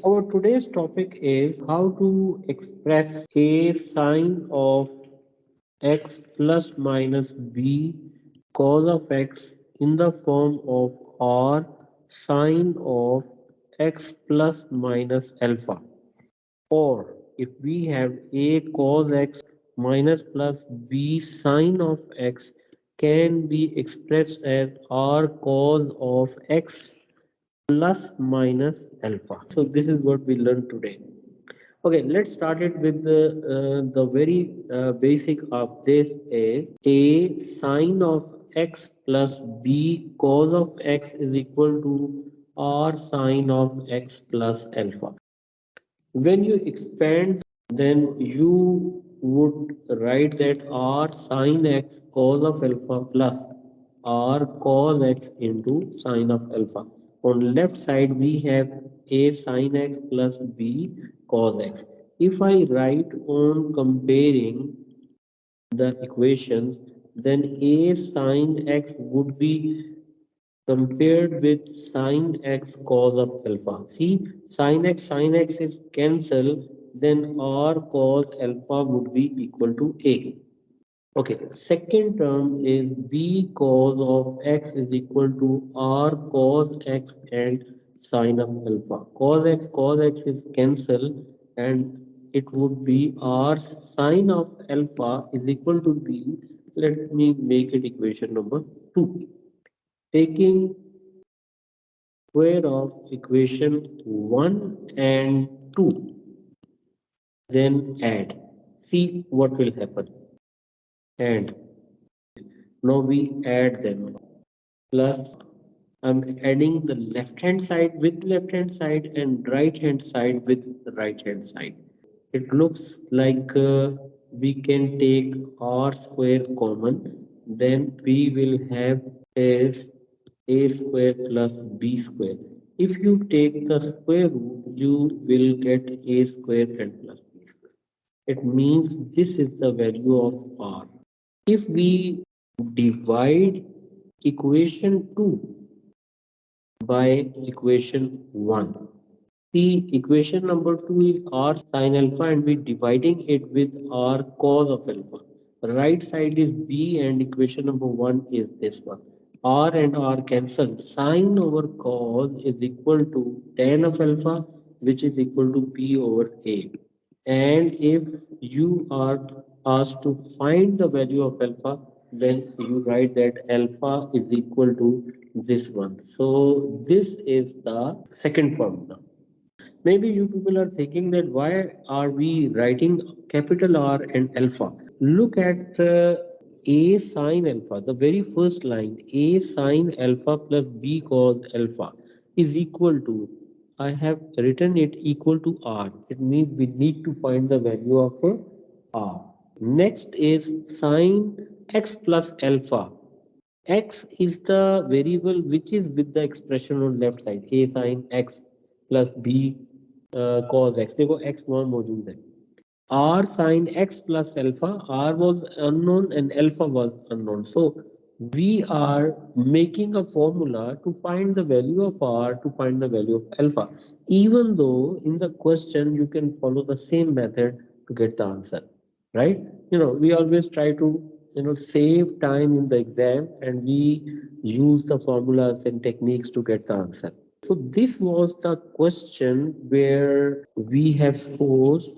Our today's topic is how to express a sine of x plus minus b cos of x in the form of r sine of x plus minus alpha. Or if we have a cos x minus plus b sine of x can be expressed as r cos of x plus minus alpha. So this is what we learned today. Okay, let's start it with the very basic of this is a sine of x plus b cos of x is equal to r sine of x plus alpha. When you expand, then you would write that r sine x cos of alpha plus r cos x into sine of alpha. On left side, we have a sine x plus b cos x. If I write on comparing the equations, then a sine x would be compared with sine x cos of alpha. See, sine x is cancel, then r cos alpha would be equal to a. Okay, second term is b cos of x is equal to r cos x and sine of alpha. Cos x is cancel and it would be r sine of alpha is equal to b. Let me make it equation number 2. Taking square of equation 1 and 2, then add. See what will happen. And now we add them. Plus, I'm adding the left hand side with left hand side and right hand side with the right hand side. It looks like we can take r square common, then we will have is a square plus b square. If you take the square root, you will get a square and plus b square. It means this is the value of r. If we divide equation 2 by equation 1, the equation number 2 is r sine alpha and we dividing it with r cos of alpha. Right side is b and equation number 1 is this one. R and R cancel. Sine over cos is equal to tan of alpha which is equal to p over a. And if you are asked to find the value of alpha, then you write that alpha is equal to this one. So this is the second formula. Maybe you people are thinking that why are we writing capital R and alpha? Look at A sine alpha, the very first line, A sine alpha plus B cos alpha is equal to, I have written it equal to R. It means we need to find the value of R. Next is sine x plus alpha. X is the variable which is with the expression on left side, A sine x plus B cos x. देखो x वहाँ मौजूद है. R sine x plus alpha, R was unknown and alpha was unknown. So we are making a formula to find the value of R to find the value of alpha. Even though in the question you can follow the same method to get the answer, right? We always try to save time in the exam and we use the formulas and techniques to get the answer. So this was the question where we have supposed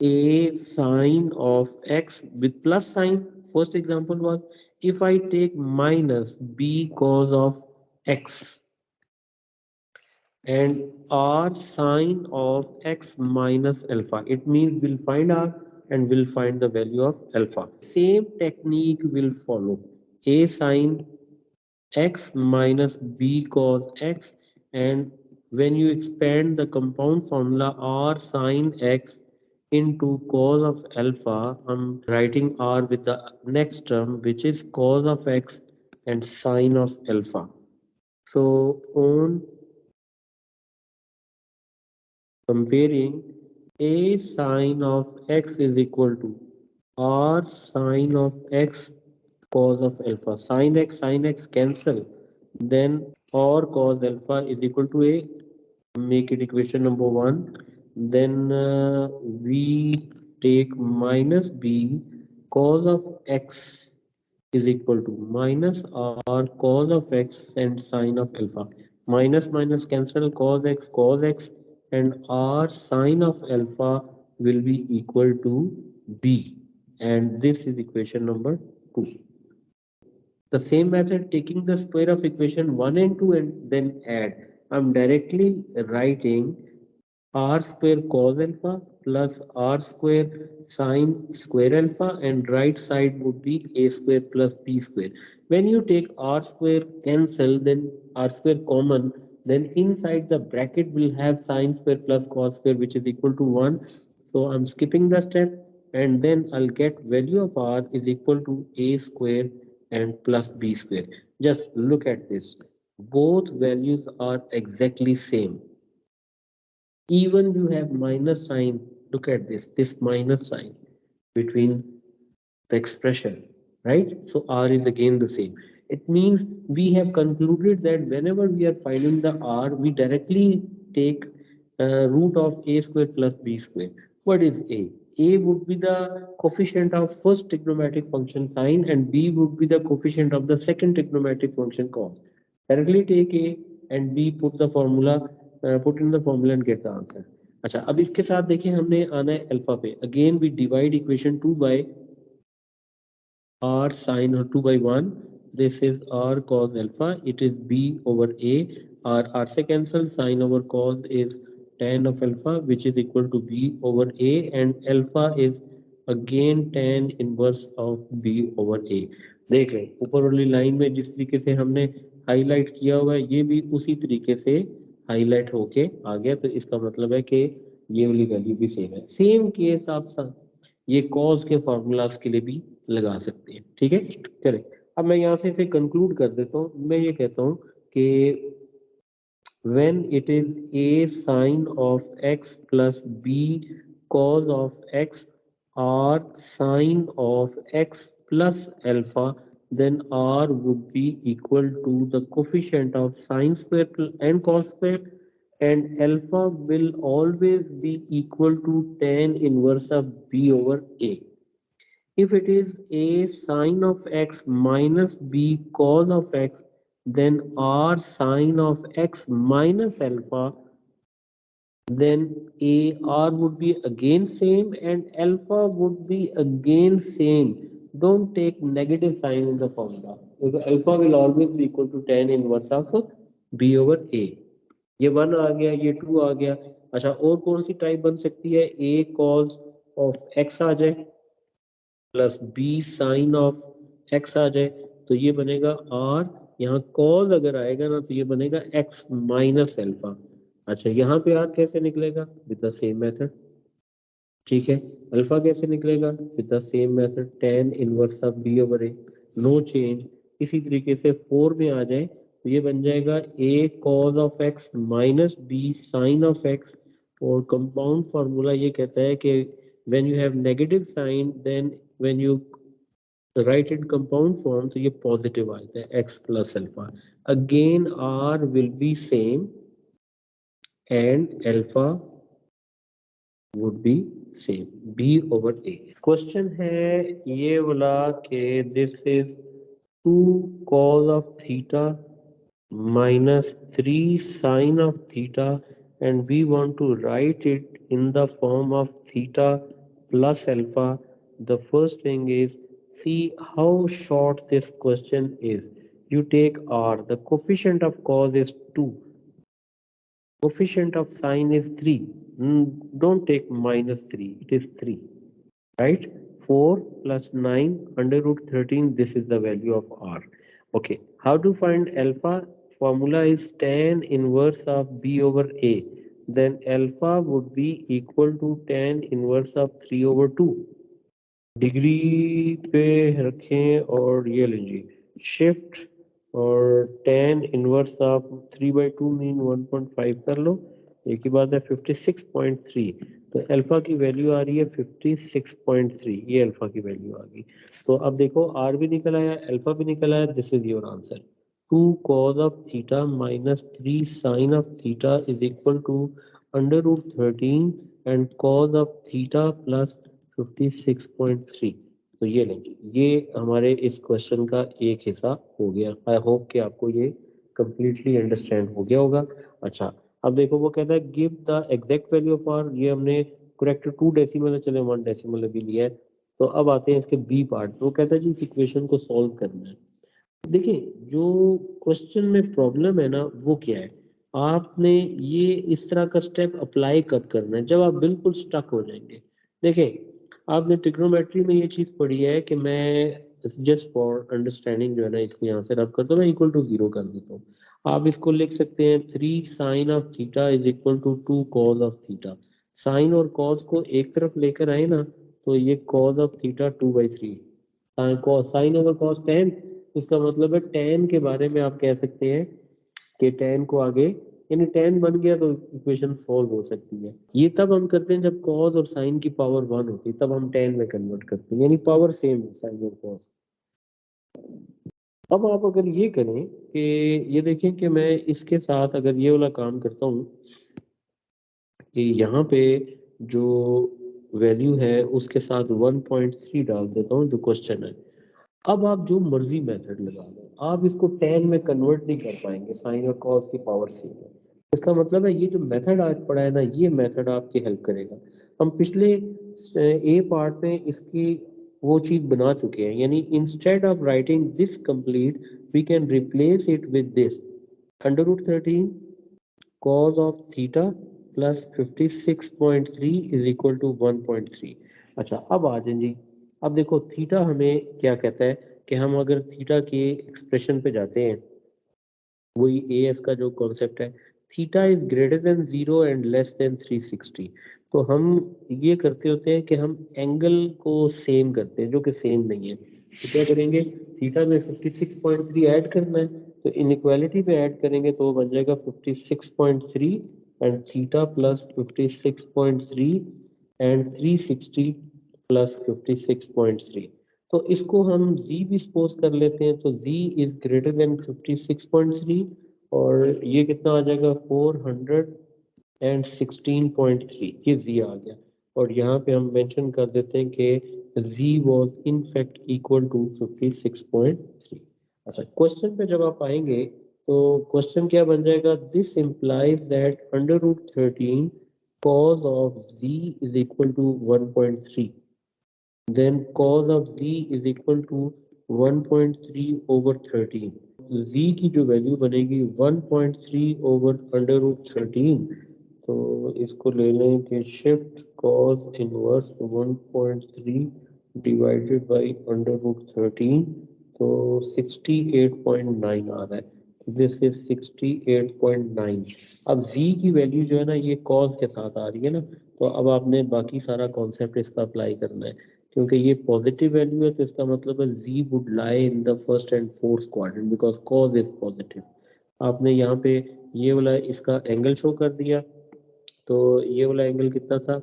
a sine of x with plus sign. First example was if I take minus b cos of x and r sine of x minus alpha. It means we'll find r and we'll find the value of alpha. Same technique will follow. A sine x minus b cos x, and when you expand the compound formula r sine x into cos of alpha, I'm writing r with the next term which is cos of x and sine of alpha. So on comparing, a sine of x is equal to r sine of x cos of alpha. Sine x cancel. Then r cos alpha is equal to a make it equation number 1. Then we take minus b cos of x is equal to minus r cos of x and sine of alpha. Minus minus cancel, cos x and r sine of alpha will be equal to b, and this is equation number 2. The same method, taking the square of equation 1 and 2 and then add. I'm directly writing r square cos alpha plus r square sine square alpha, and right side would be a square plus b square. When you take r square cancel, then r square common, then inside the bracket will have sine square plus cos square, which is equal to 1. So I'm skipping the step, and then I'll get value of r is equal to a square and plus b square. Just look at this. Both values are exactly same. Even you have minus sign, look at this minus sign between the expression, right? So r is again the same. It means we have concluded that whenever we are finding the r, we directly take root of a square plus b square. What is a? A would be the coefficient of first trigonometric function sine, and b would be the coefficient of the second trigonometric function cos. Directly take a and b, put the formula, put in the formula and get the answer. अच्छा, अब इसके साथ देखिए हमने आना है alpha पे. Again we divide equation 2 by r sine 2 by 1. This is r cos alpha. It is b over a. R से cancel, sine over cos is tan of alpha, which is equal to b over a, and alpha is again tan inverse of b over a. देख रहे हैं ऊपर वाली line में जिस तरीके से हमने हाईलाइट किया हुआ है, ये भी उसी तरीके से हाईलाइट होके आ गया. तो इसका मतलब है कि ये वाली वैल्यू भी सेम है. सेम केस आप ये कॉज के फॉर्मूलाज के लिए भी लगा सकते हैं. ठीक है, चले अब मैं यहाँ से इसे कंक्लूड कर देता हूँ. मैं ये कहता हूँ कि when it is a sine of x plus b cos of x or sine of x plus alpha, then r would be equal to the coefficient of sine square and cos square, and alpha will always be equal to tan inverse of b over a. If it is a sine of x minus b cos of x, then r sine of x minus alpha, then a r would be again same and alpha would be again same. Don't take negative sign in the formula, because alpha will always be equal to tan inverse of b over a. ये 1 आ गया, ये 2 आ गया. अच्छा, और कौन सी type बन सकती है? a cos of x आ जाए plus B sine of X आ जाए, तो ये बनेगा आर. यहाँ कॉस अगर आएगा ना तो ये बनेगा एक्स माइनस एल्फा. अच्छा, यहाँ पे आर कैसे निकलेगा? With the same method. ठीक है, अल्फा कैसे निकलेगा? With the same method, tan inverse of B over A, no change. इसी तरीके से 4 में आ जाए तो ये बन जाएगा A cos of X minus B sine of X. और कंपाउंड फार्मूला ये कहता है कि when you have negative sign, then when you write in compound form तो ये positive आ जाता है x plus alpha. Again r will be same and alpha would be same, b over a. Question है ये वाला कि this is 2 cos of theta minus 3 sine of theta, and we want to write it in the form of theta plus alpha. The first thing is, see how short this question is. You take r, the coefficient of cos is 2, coefficient of sine is 3. Don't take minus 3, it is 3, right? 4 plus 9 under root 13, this is the value of r. Okay, how to find alpha? Formula is tan inverse of b over a. Then alpha would be equal to tan inverse of 3 over 2. Degree पे रखें और ये लीजिए shift और tan inverse of 3/2 mean 1.5 कर लो. एक ही बात है, 56.3. तो अल्फा की वैल्यू आ रही है 56.3. ये अल्फा की वैल्यू आ गई. तो अब देखो आर भी निकल आया, अल्फा भी निकल आया. This is your answer. 2 cos of theta minus 3 sin of theta is equal to under root 13 and cos of theta plus 56.3। तो ये लेंगे, ये हमारे इस क्वेश्चन का एक हिस्सा हो गया। आई होप कि आपको ये कंप्लीटली अंडरस्टैंड हो गया होगा। अच्छा, अब देखो वो कहता है give the exact value of R, ये हमने करेक्ट 2 डेसिमल है, चले 1 डेसिमल भी लिया है। तो अब आते हैं इसके बी पार्ट। वो कहता है जी इस इक्वेशन को सॉल्व करना है। देखिए जो क्वेश्चन में प्रॉब्लम है ना वो क्या है, आपने ये इस तरह का स्टेप अप्लाई कब करना है, जब आप बिल्कुल स्टक हो जाएंगे। देखिए आपने ट्रिग्नोमेट्री में ये चीज पढ़ी है कि मैं जस्ट फॉर अंडरस्टैंडिंग जो है ना इसको यहाँ से रब करता हूँ, मैं इक्वल टू 0 कर देता हूँ। आप इसको लिख सकते हैं 3 sine of theta is equal to 2 cos of theta. Sine और कॉस को एक तरफ लेकर आए ना तो ये cos of theta 2/3, sine over cos 10, इसका मतलब है tan के बारे में आप कह सकते हैं कि tan को आगे, यानी tan बन गया तो इक्वेशन सॉल्व हो सकती है। ये तब हम करते हैं जब cos और sin की पावर 1 होती है, तब हम tan में कन्वर्ट करते हैं, यानी पावर सेम है sin और cos। अब आप अगर ये करें कि ये देखें कि मैं इसके साथ अगर ये वाला काम करता हूँ कि यहाँ पे जो वैल्यू है उसके साथ 1.3 डाल देता हूँ जो क्वेश्चन है। अब आप जो मर्जी मेथड लगा लो, आप इसको tan में कन्वर्ट नहीं कर पाएंगे, साइन और cos की पावर सेम है। इसका मतलब है ये जो मेथड आज पढ़ा है ना, ये मेथड आपकी हेल्प करेगा। हम पिछले ए पार्ट में इसकी वो चीज बना चुके हैं, यानी instead of writing this complete we can replace it with this under root 13 cos of theta plus 56.3 is equal to 1.3। अच्छा अब आ जाए जी, अब देखो थीटा हमें क्या कहता है कि हम अगर थीटा के एक्सप्रेशन पे जाते हैं, वही ए एस का जो कॉन्सेप्ट है, theta is greater than 0 and less than 360। तो हम ये करते होते हैं कि हम एंगल को सेम करते हैं जो कि सेम नहीं है। तो क्या करेंगे, थीटा में 56.3 ऐड करना है, तो इनइक्वालिटी पे ऐड करेंगे तो बन जाएगा 56.3 and theta plus 56.3 and 360 plus 56.3। तो इसको हम z भी सपोज कर लेते हैं, तो z इज ग्रेटर देन 56.3 और ये कितना आ जाएगा 416.3, ये z आ गया। और यहाँ पे हम मेंशन कर देते हैं कि z was in fact equal to 56.3। अच्छा क्वेश्चन पे जब आप आएंगे तो क्वेश्चन क्या बन जाएगा, this implies that under root 13 cos of z is equal to 1.3, then cos of z is equal to 1.3 over 13। z की जो वैल्यू बनेगी 1.3 ओवर अंडर रूट 13, तो इसको ले लें कि shift cos inverse 1.3 divided by under root 13, तो 68.9 आ रहा है। This is 68.9। अब z की वैल्यू जो है ना ये cos के साथ आ रही है ना, तो अब आपने बाकी सारा कॉन्सेप्ट इसका अप्लाई करना है। क्योंकि ये पॉजिटिव वैल्यू है तो इसका मतलब है z would lie in the first and fourth quadrant because cos is positive. आपने यहाँ पे ये वाला इसका एंगल शो कर दिया, तो ये वाला एंगल कितना था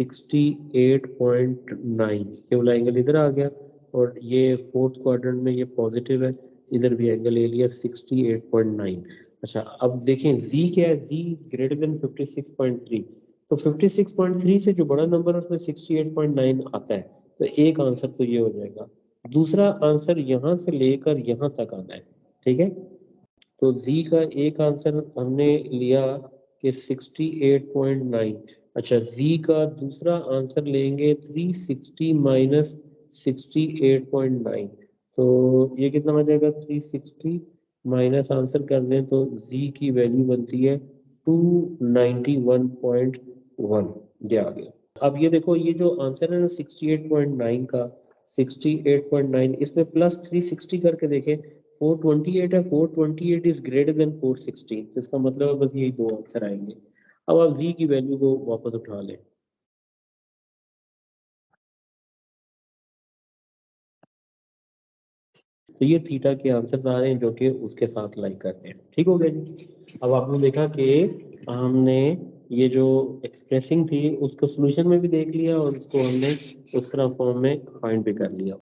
68.9, ये वाला एंगल इधर आ गया और ये फोर्थ क्वाड्रेंट में ये पॉजिटिव है, इधर भी एंगल ले लिया 68.9। अच्छा अब देखें z क्या है, z ग्रेटर देन 56.3, तो 56.3 से जो बड़ा नंबर है उसमें 68.9 आता है, तो एक आंसर तो ये हो जाएगा। दूसरा आंसर यहाँ से लेकर यहाँ तक आना है, ठीक है। तो z का एक आंसर हमने लिया कि 68.9। अच्छा z का दूसरा आंसर लेंगे 360 माइनस 68.9, तो ये कितना हो जाएगा 360 माइनस आंसर कर दें तो z की वैल्यू बनती है 291.1, ये आ गया। अब ये देखो ये जो आंसर है ना 68.9 का, 68.9 इसमें प्लस 360 करके देखें 428 है, 428 इज ग्रेटर देन 416, इसका मतलब है बस यही दो आंसर आएंगे। अब आप z की वैल्यू को वापस उठा लें, तो ये थीटा के आंसर आ रहे हैं जो कि उसके साथ लाइक करते हैं। ठीक हो गया जी। अब आपने देखा कि हमने ये जो एक्सप्रेसिंग थी उसको सोल्यूशन में भी देख लिया और उसको हमने उस तरह फॉर्म में फाइंड भी कर लिया।